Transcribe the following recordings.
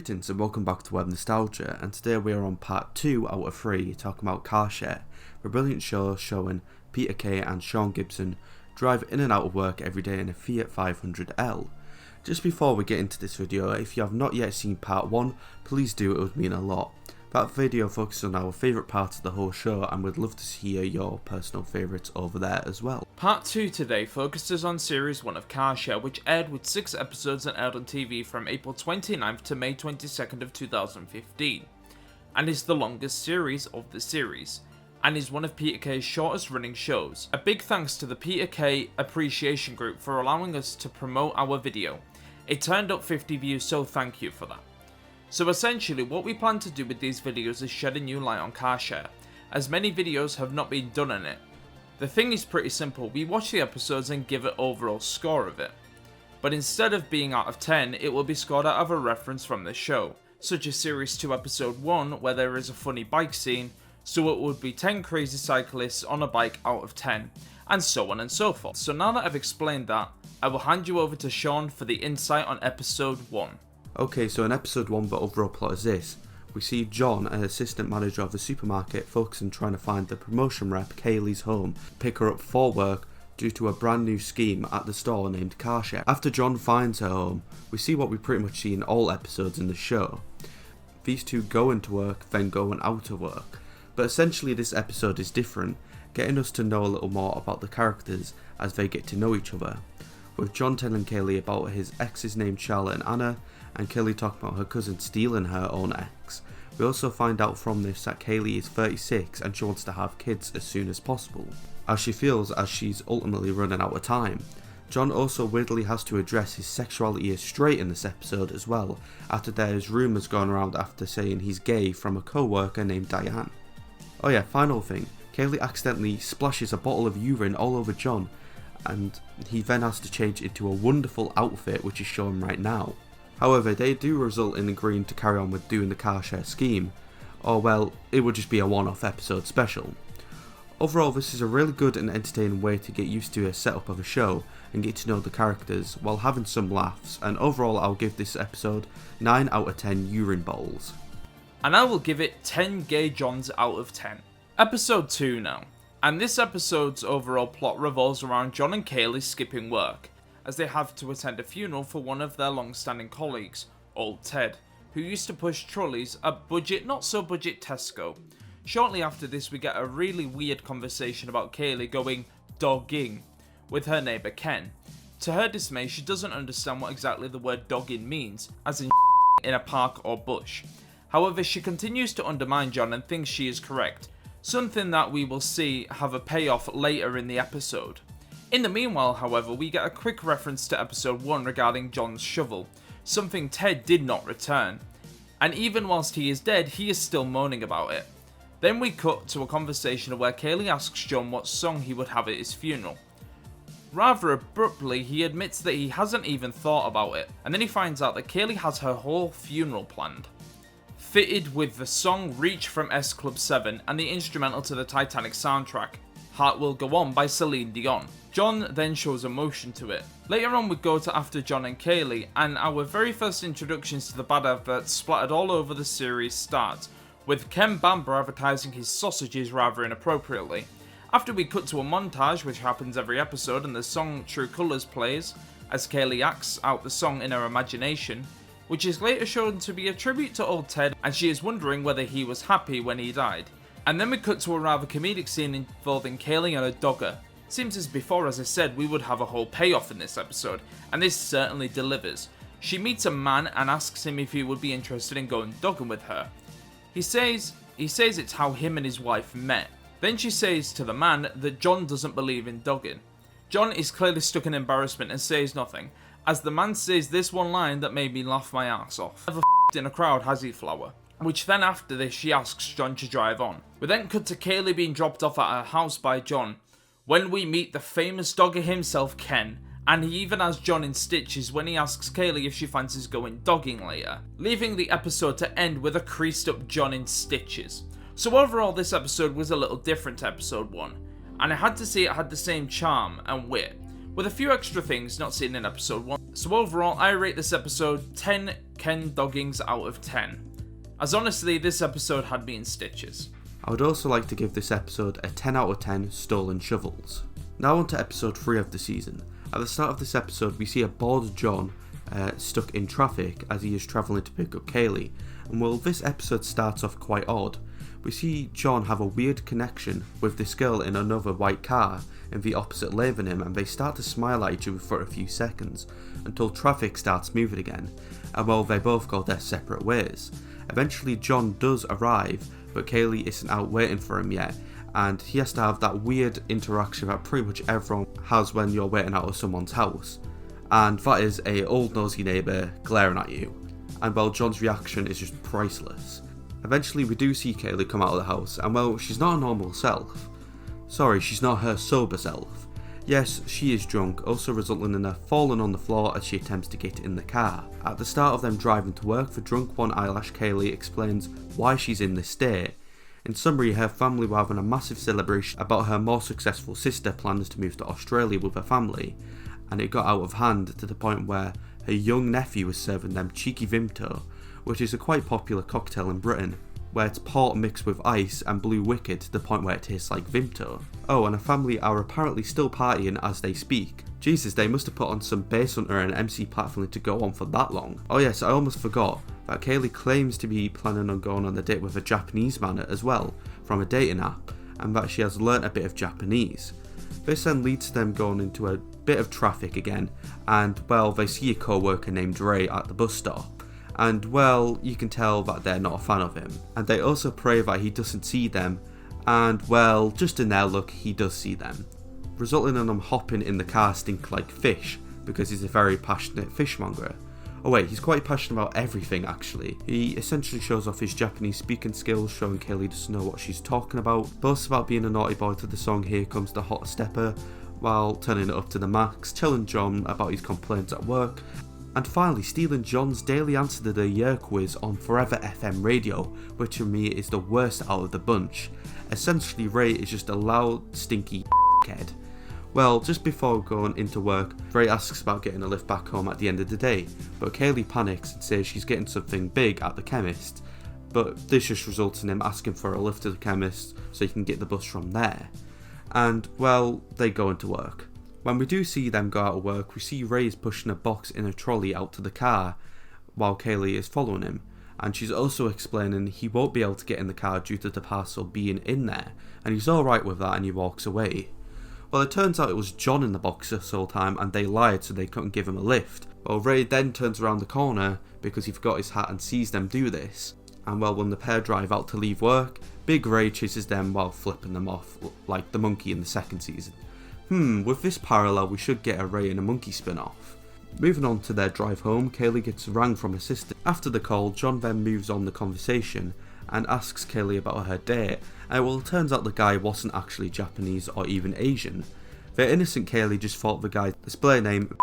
Greetings and welcome back to WebbedNostalgia, and today we are on part 2 out of 3 talking about Car Share, a brilliant show showing Peter Kay and Sean Gibson drive in and out of work every day in a Fiat 500L. Just before we get into this video, if you have not yet seen part 1, please do, it would mean a lot. That video focuses on our favourite parts of the whole show and we'd love to hear your personal favourites over there as well. Part 2 today focuses on Series 1 of Car Share, which aired with 6 episodes and aired on TV from April 29th to May 22nd of 2015, and is the longest series of the series, and is one of Peter Kay's shortest running shows. A big thanks to the Peter Kay Appreciation Group for allowing us to promote our video. It turned up 50 views, so thank you for that. So essentially what we plan to do with these videos is shed a new light on Car Share, as many videos have not been done on it. The thing is pretty simple, we watch the episodes and give an overall score of it. But instead of being out of 10, it will be scored out of a reference from the show, such as Series 2 Episode 1 where there is a funny bike scene, so it would be 10 crazy cyclists on a bike out of 10, and so on and so forth. So now that I've explained that, I will hand you over to Sean for the insight on Episode 1. Okay, so in episode 1 the overall plot is this. We see John, an assistant manager of the supermarket, focusing trying to find the promotion rep Kaylee's home, pick her up for work due to a brand new scheme at the store named Car Share. After John finds her home, we see what we pretty much see in all episodes in the show. These two go into work, then going out of work. But essentially this episode is different, getting us to know a little more about the characters as they get to know each other. With John telling Kaylee about his exes named Charlotte and Anna, and Kaylee talking about her cousin stealing her own ex. We also find out from this that Kaylee is 36 and she wants to have kids as soon as possible, as she feels as she's ultimately running out of time. John also weirdly has to address his sexuality as straight in this episode as well, after there's rumours going around after saying he's gay from a co-worker named Diane. Oh yeah, final thing, Kaylee accidentally splashes a bottle of urine all over John, and he then has to change into a wonderful outfit which is shown right now. However, they do result in agreeing to carry on with doing the Car Share scheme, or well, it would just be a one-off episode special. Overall, this is a really good and entertaining way to get used to a setup of a show and get to know the characters while having some laughs, and overall I'll give this episode 9 out of 10 urine bowls. And I will give it 10 gay Johns out of 10. Episode 2 now, and this episode's overall plot revolves around John and Kaylee skipping work, as they have to attend a funeral for one of their long-standing colleagues, Old Ted, who used to push trolleys at budget, not so budget Tesco. Shortly after this we get a really weird conversation about Kaylee going dogging with her neighbour Ken. To her dismay, she doesn't understand what exactly the word dogging means, as in in a park or bush. However, she continues to undermine John and thinks she is correct, something that we will see have a payoff later in the episode. In the meanwhile, however, we get a quick reference to episode 1 regarding John's shovel, something Ted did not return, and even whilst he is dead, he is still moaning about it. Then we cut to a conversation where Kaylee asks John what song he would have at his funeral. Rather abruptly, he admits that he hasn't even thought about it, and then he finds out that Kaylee has her whole funeral planned, fitted with the song Reach from S Club 7 and the instrumental to the Titanic soundtrack, Heart Will Go On by Celine Dion. John then shows emotion to it. Later on we go to after John and Kaylee, and our very first introductions to the bad adverts splattered all over the series starts, with Ken Bamber advertising his sausages rather inappropriately. After we cut to a montage which happens every episode and the song True Colours plays, as Kaylee acts out the song in her imagination, which is later shown to be a tribute to Old Ted, and she is wondering whether he was happy when he died. And then we cut to a rather comedic scene involving Kaylee and a dogger. Seems as before, as I said, we would have a whole payoff in this episode, and this certainly delivers. She meets a man and asks him if he would be interested in going dogging with her. He says it's how him and his wife met. Then she says to the man that John doesn't believe in dogging. John is clearly stuck in embarrassment and says nothing, as the man says this one line that made me laugh my ass off. Never f***ed in a crowd, has he, flower? Which then after this she asks John to drive on. We then cut to Kaylee being dropped off at her house by John, when we meet the famous dogger himself, Ken, and he even has John in stitches when he asks Kaylee if she fancies going dogging later, leaving the episode to end with a creased up John in stitches. So overall this episode was a little different to episode 1, and I had to say it had the same charm and wit, with a few extra things not seen in episode 1. So overall, I rate this episode 10 Ken doggings out of 10. As honestly, this episode had me in stitches. I would also like to give this episode a 10 out of 10 stolen shovels. Now on to episode 3 of the season. At the start of this episode, we see a bored John stuck in traffic as he is travelling to pick up Kaylee. And while this episode starts off quite odd, we see John have a weird connection with this girl in another white car in the opposite lane than him, and they start to smile at each other for a few seconds until traffic starts moving again, and well, they both go their separate ways. Eventually John does arrive, but Kaylee isn't out waiting for him yet, and he has to have that weird interaction that pretty much everyone has when you're waiting out of someone's house, and that is a old nosy neighbour glaring at you, and well, John's reaction is just priceless. Eventually we do see Kaylee come out of the house, and well, she's not her normal self. Sorry, she's not her sober self. Yes, she is drunk, also resulting in her falling on the floor as she attempts to get in the car. At the start of them driving to work, the drunk one eyelash Kaylee explains why she's in this state. In summary, her family were having a massive celebration about her more successful sister plans to move to Australia with her family, and it got out of hand to the point where her young nephew was serving them cheeky Vimto, which is a quite popular cocktail in Britain, where it's port mixed with ice and blue wicked to the point where it tastes like Vimto. Oh, and her family are apparently still partying as they speak. Jesus, they must have put on some bass hunter and MC platforming to go on for that long. Oh yes, I almost forgot that Kaylee claims to be planning on going on a date with a Japanese man as well, from a dating app, and that she has learnt a bit of Japanese. This then leads to them going into a bit of traffic again, and well, they see a co-worker named Ray at the bus stop. And well, you can tell that they're not a fan of him. And they also pray that he doesn't see them, and well, just in their luck, he does see them, resulting in them hopping in the car stink like fish, because he's a very passionate fishmonger. Oh wait, he's quite passionate about everything actually. He essentially shows off his Japanese speaking skills, showing Kaylee doesn't know what she's talking about, boasts about being a naughty boy to the song Here Comes the Hot Stepper, while turning it up to the max, telling John about his complaints at work, and finally stealing John's daily answer to the year quiz on Forever FM radio, which for me is the worst out of the bunch. Essentially Ray is just a loud, stinky head. Well, just before going into work, Ray asks about getting a lift back home at the end of the day, but Kaylee panics and says she's getting something big at the chemist, but this just results in him asking for a lift to the chemist so he can get the bus from there. And well, they go into work. When we do see them go out of work, we see Ray is pushing a box in a trolley out to the car while Kaylee is following him, and she's also explaining he won't be able to get in the car due to the parcel being in there, and he's alright with that and he walks away. Well, it turns out it was John in the box this whole time and they lied so they couldn't give him a lift. Well, Ray then turns around the corner because he forgot his hat and sees them do this, and well, when the pair drive out to leave work, Big Ray chases them while flipping them off like the monkey in the second season. With this parallel we should get a Ray and a monkey spin-off. Moving on to their drive home, Kaylee gets rang from her sister. After the call, John then moves on the conversation and asks Kaylee about her date, and well, it turns out the guy wasn't actually Japanese or even Asian. The innocent Kaylee just thought the guy's display name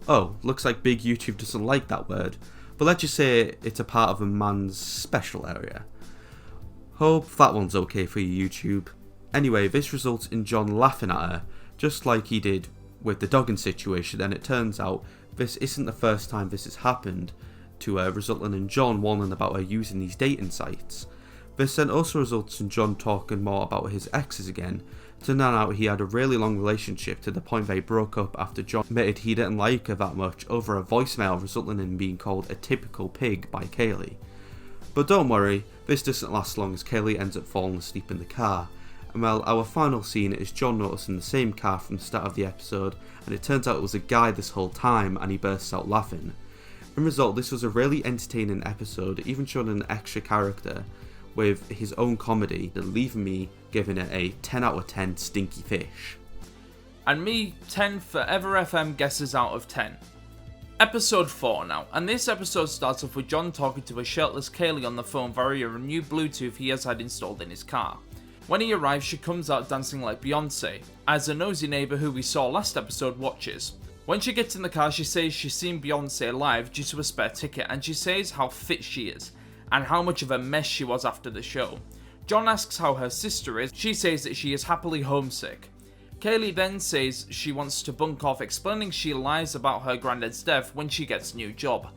oh, looks like big YouTube doesn't like that word, but let's just say it's a part of a man's special area. Hope that one's okay for you, YouTube. Anyway, this results in John laughing at her, just like he did with the dogging situation, and it turns out this isn't the first time this has happened to her, resulting in John warning about her using these dating sites. This then also results in John talking more about his exes again, turning out he had a really long relationship to the point they broke up after John admitted he didn't like her that much over a voicemail, resulting in being called a typical pig by Kaylee. But don't worry, this doesn't last long as Kaylee ends up falling asleep in the car. And well, our final scene is John noticing the same car from the start of the episode, and it turns out it was a guy this whole time, and he bursts out laughing. In result, this was a really entertaining episode, even showing an extra character with his own comedy, leaving me giving it a 10 out of 10 stinky fish. And me, 10 Forever FM guesses out of 10. Episode 4 now, and this episode starts off with John talking to a shirtless Kaylee on the phone via a new Bluetooth he has had installed in his car. When he arrives, she comes out dancing like Beyonce, as a nosy neighbour who we saw last episode watches. When she gets in the car, she says she's seen Beyonce live due to a spare ticket, and she says how fit she is, and how much of a mess she was after the show. John asks how her sister is. She says that she is happily homesick. Kaylee then says she wants to bunk off, explaining she lies about her granddad's death when she gets a new job.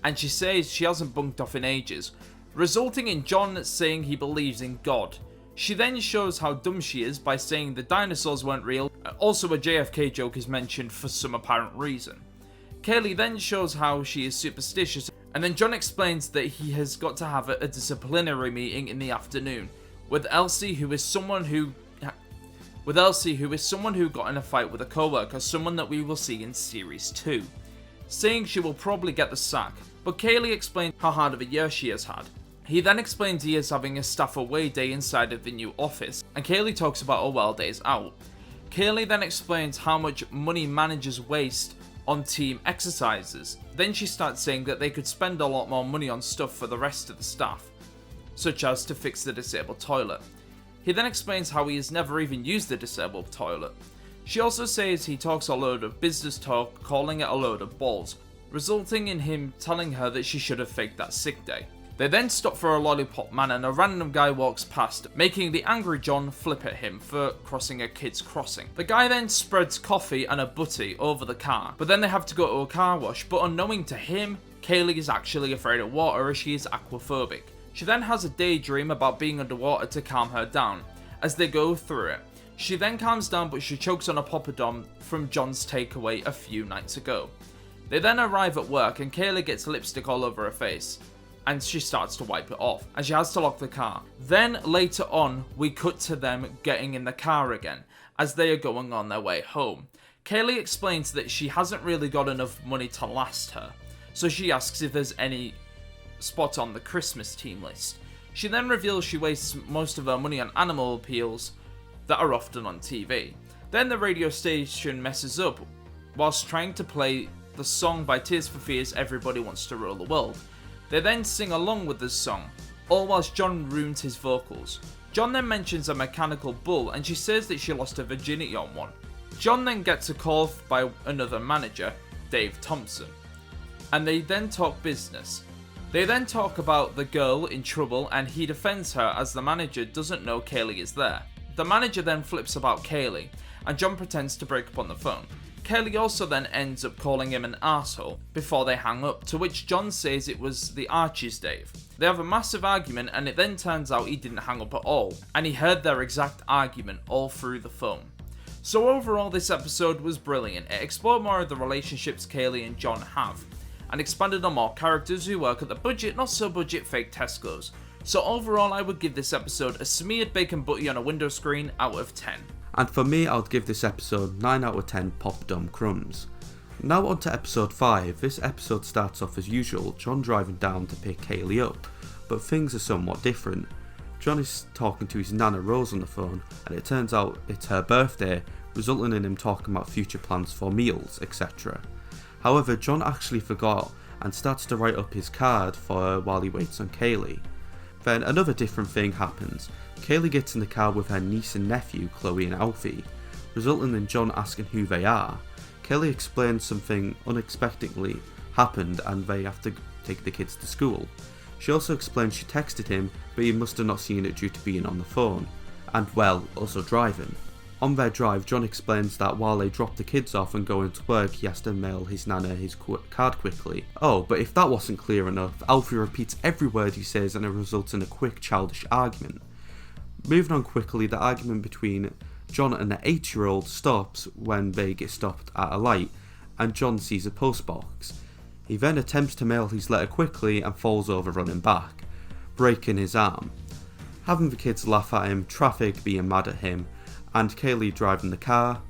And she says she hasn't bunked off in ages, resulting in John saying he believes in God. She then shows how dumb she is by saying the dinosaurs weren't real. Also, a JFK joke is mentioned for some apparent reason. Kaylee then shows how she is superstitious, and then John explains that he has got to have a disciplinary meeting in the afternoon with Elsie, who is someone who got in a fight with a co-worker, someone that we will see in Series 2, saying she will probably get the sack, but Kaylee explains how hard of a year she has had. He then explains he is having a staff away day inside of the new office, and Kaylee talks about her well days out. Kaylee then explains how much money managers waste on team exercises. Then she starts saying that they could spend a lot more money on stuff for the rest of the staff, such as to fix the disabled toilet. He then explains how he has never even used the disabled toilet. She also says he talks a load of business talk, calling it a load of balls, resulting in him telling her that she should have faked that sick day. They then stop for a lollipop man and a random guy walks past, making the angry John flip at him for crossing a kid's crossing. The guy then spreads coffee and a butty over the car, but then they have to go to a car wash, but unknowing to him, Kaylee is actually afraid of water as she is aquaphobic. She then has a daydream about being underwater to calm her down. As they go through it, she then calms down, but she chokes on a poppadom from John's takeaway a few nights ago. They then arrive at work and Kaylee gets lipstick all over her face, and she starts to wipe it off, and she has to lock the car. Then later on, we cut to them getting in the car again, as they are going on their way home. Kaylee explains that she hasn't really got enough money to last her, so she asks if there's any spot on the Christmas team list. She then reveals she wastes most of her money on animal appeals that are often on TV. Then the radio station messes up whilst trying to play the song by Tears for Fears, Everybody Wants to Rule the World. They then sing along with this song, all whilst John ruins his vocals. John then mentions a mechanical bull and she says that she lost her virginity on one. John then gets a call by another manager, Dave Thompson, and they then talk business. They then talk about the girl in trouble and he defends her as the manager doesn't know Kaylee is there. The manager then flips about Kaylee and John pretends to break up on the phone. Kaylee also then ends up calling him an arsehole before they hang up, to which John says it was the Archie's Dave. They have a massive argument and it then turns out he didn't hang up at all, and he heard their exact argument all through the phone. So overall this episode was brilliant. It explored more of the relationships Kaylee and John have, and expanded on more characters who work at the budget, not so budget fake Tesco's. So overall I would give this episode a smeared bacon butty on a window screen out of 10. And for me, I would give this episode 9 out of 10 poppadom crumbs. Now on to episode 5. This episode starts off as usual, John driving down to pick Kaylee up, but things are somewhat different. John is talking to his nana Rose on the phone, and it turns out it's her birthday, resulting in him talking about future plans for meals, etc. However, John actually forgot and starts to write up his card for her while he waits on Kaylee. Then another different thing happens. Kaylee gets in the car with her niece and nephew, Chloe and Alfie, resulting in John asking who they are. Kaylee explains something unexpectedly happened and they have to take the kids to school. She also explains she texted him, but he must have not seen it due to being on the phone, and well, also driving. On their drive, John explains that while they drop the kids off and go into work, he has to mail his nana his card quickly. Oh, but if that wasn't clear enough, Alfie repeats every word he says and it results in a quick childish argument. Moving on quickly, the argument between John and the 8-year-old stops when they get stopped at a light and John sees a postbox. He then attempts to mail his letter quickly and falls over running back, breaking his arm. Having the kids laugh at him, traffic being mad at him, and Kaylee driving the car.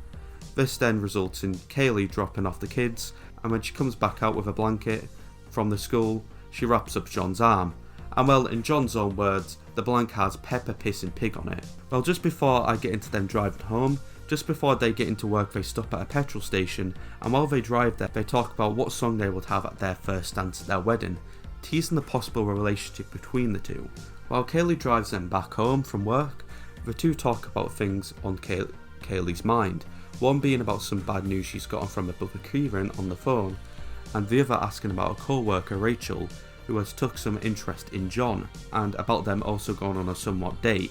This then results in Kaylee dropping off the kids, and when she comes back out with a blanket from the school, she wraps up John's arm. And well, in John's own words, the blanket has pepper, piss and pig on it. Well, just before I get into them driving home, just before they get into work, they stop at a petrol station, and while they drive there, they talk about what song they would have at their first dance at their wedding, teasing the possible relationship between the two. While Kaylee drives them back home from work, the two talk about things on Kaylee's mind, one being about some bad news she's gotten from a brother Kieran on the phone, and the other asking about a co-worker Rachel, who has took some interest in John, and about them also going on a somewhat date.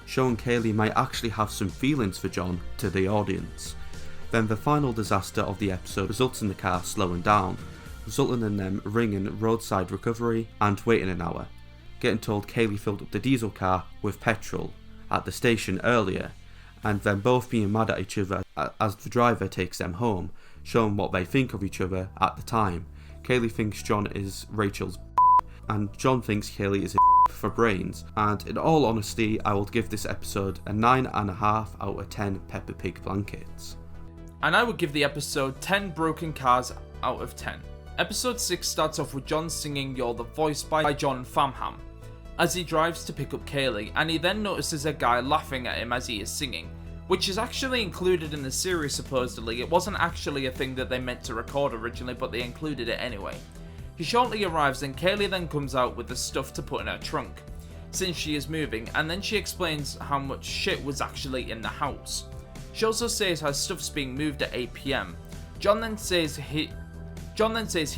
showing Kaylee might actually have some feelings for John to the audience. Then the final disaster of the episode results in the car slowing down, resulting in them ringing roadside recovery and waiting an hour, getting told Kaylee filled up the diesel car with petrol at the station earlier, and then both being mad at each other as the driver takes them home, showing what they think of each other at the time. Kaylee thinks John is Rachel's and John thinks Kaylee is a for brains, and in all honesty I will give this episode a 9.5 out of 10 Peppa Pig blankets. And I would give the episode 10 broken cars out of 10. Episode 6 starts off with John singing You're the Voice by John Famham as he drives to pick up Kaylee, and he then notices a guy laughing at him as he is singing, which is actually included in the series supposedly. It wasn't actually a thing that they meant to record originally, but they included it anyway. He shortly arrives and Kaylee then comes out with the stuff to put in her trunk, since she is moving, and then she explains how much shit was actually in the house. She also says her stuff's being moved at 8 PM. John then says he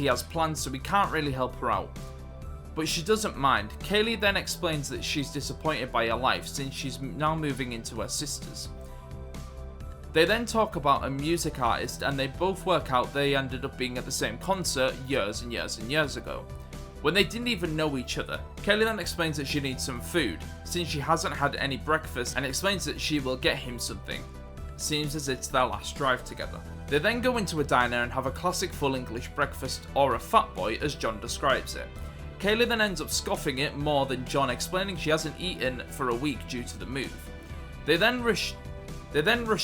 has plans, so he can't really help her out, but she doesn't mind. Kaylee then explains that she's disappointed by her life since she's now moving into her sister's. They then talk about a music artist, and they both work out they ended up being at the same concert years and years and years ago, when they didn't even know each other. Kaylee then explains that she needs some food, since she hasn't had any breakfast, and explains that she will get him something. Seems as it's their last drive together. They then go into a diner and have a classic full English breakfast, or a fat boy as John describes it. Kaylee then ends up scoffing it more than John, explaining she hasn't eaten for a week due to the move. They then rush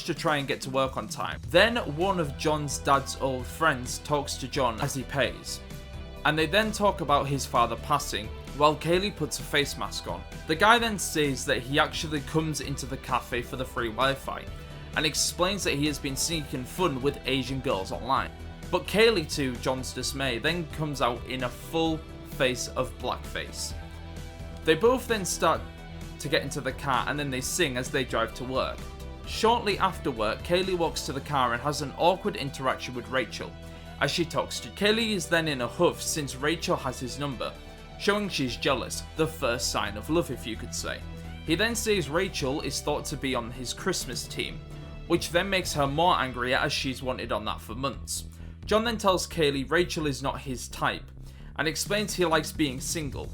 to try and get to work on time. Then one of John's dad's old friends talks to John as he pays, and they then talk about his father passing, while Kaylee puts a face mask on. The guy then says that he actually comes into the cafe for the free Wi-Fi, and explains that he has been seeking fun with Asian girls online. But Kaylee, to John's dismay, then comes out in a full face of blackface. They both then start to get into the car, and then they sing as they drive to work. Shortly after work, Kaylee walks to the car and has an awkward interaction with Rachel as she talks to Kaylee is then in a huff since Rachel has his number, showing she's jealous, the first sign of love if you could say. He then says Rachel is thought to be on his Christmas team, which then makes her more angry as she's wanted on that for months. John then tells Kaylee Rachel is not his type, and explains he likes being single.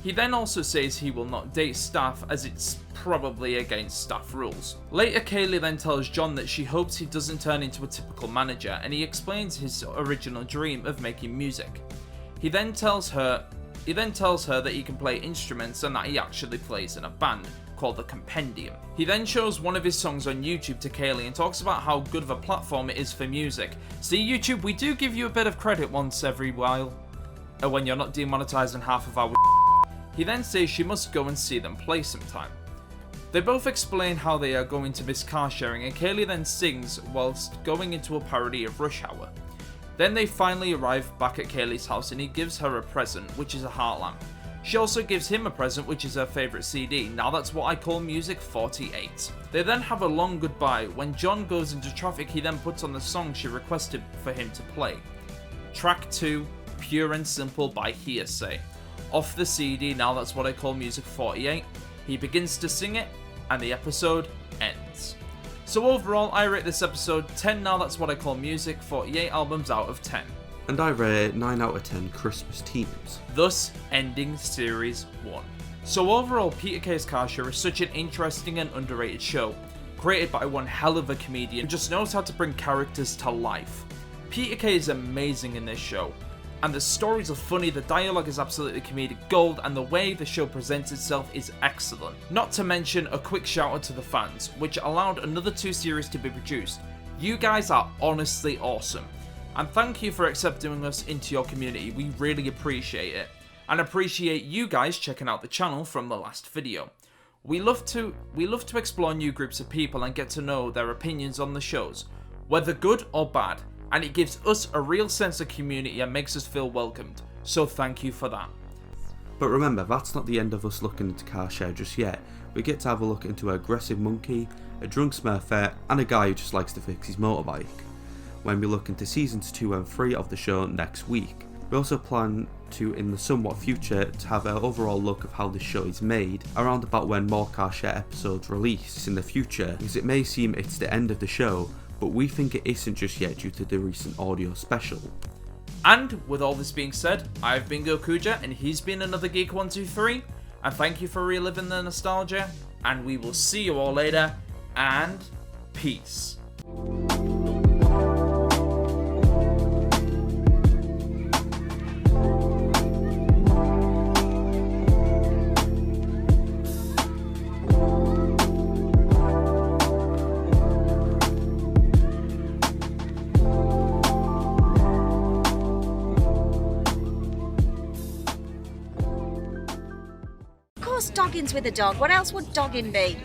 He then also says he will not date staff as it's probably against staff rules. Later, Kaylee then tells John that she hopes he doesn't turn into a typical manager, and he explains his original dream of making music. He then tells her that he can play instruments and that he actually plays in a band called The Compendium. He then shows one of his songs on YouTube to Kaylee and talks about how good of a platform it is for music. See, YouTube, we do give you a bit of credit once every while, when you're not demonetizing half of our. He then says she must go and see them play sometime. They both explain how they are going to miss car sharing, and Kaylee then sings whilst going into a parody of Rush Hour. Then they finally arrive back at Kaylee's house and he gives her a present, which is a heart lamp. She also gives him a present, which is her favourite CD, Now That's What I Call Music 48. They then have a long goodbye. When John goes into traffic, he then puts on the song she requested for him to play. Track 2, Pure and Simple by Hearsay. Off the CD, Now That's What I Call Music 48, he begins to sing it, and the episode ends. So overall, I rate this episode 10 Now That's What I Call Music 48 albums out of 10. And I rate it 9 out of 10 Christmas teams. Thus, ending Series 1. So overall, Peter Kay's Car Share is such an interesting and underrated show, created by one hell of a comedian who just knows how to bring characters to life. Peter Kay is amazing in this show, and the stories are funny, the dialogue is absolutely comedic gold, and the way the show presents itself is excellent. Not to mention a quick shout out to the fans, which allowed another 2 series to be produced. You guys are honestly awesome, and thank you for accepting us into your community. We really appreciate it, and appreciate you guys checking out the channel from the last video. We love to explore new groups of people and get to know their opinions on the shows, whether good or bad, and it gives us a real sense of community and makes us feel welcomed, so thank you for that. But remember, that's not the end of us looking into Car Share just yet. We get to have a look into an aggressive monkey, a drunk smurfette, and a guy who just likes to fix his motorbike when we look into seasons 2 and 3 of the show next week. We also plan to, in the somewhat future, to have an overall look of how this show is made, around about when more Car Share episodes release in the future, because it may seem it's the end of the show, but we think it isn't just yet due to the recent audio special. And with all this being said, I've been Gokuja, and he's been another Geek123, and thank you for reliving the nostalgia, and we will see you all later, and peace. Of course, Doggins with a dog. What else would Doggin be?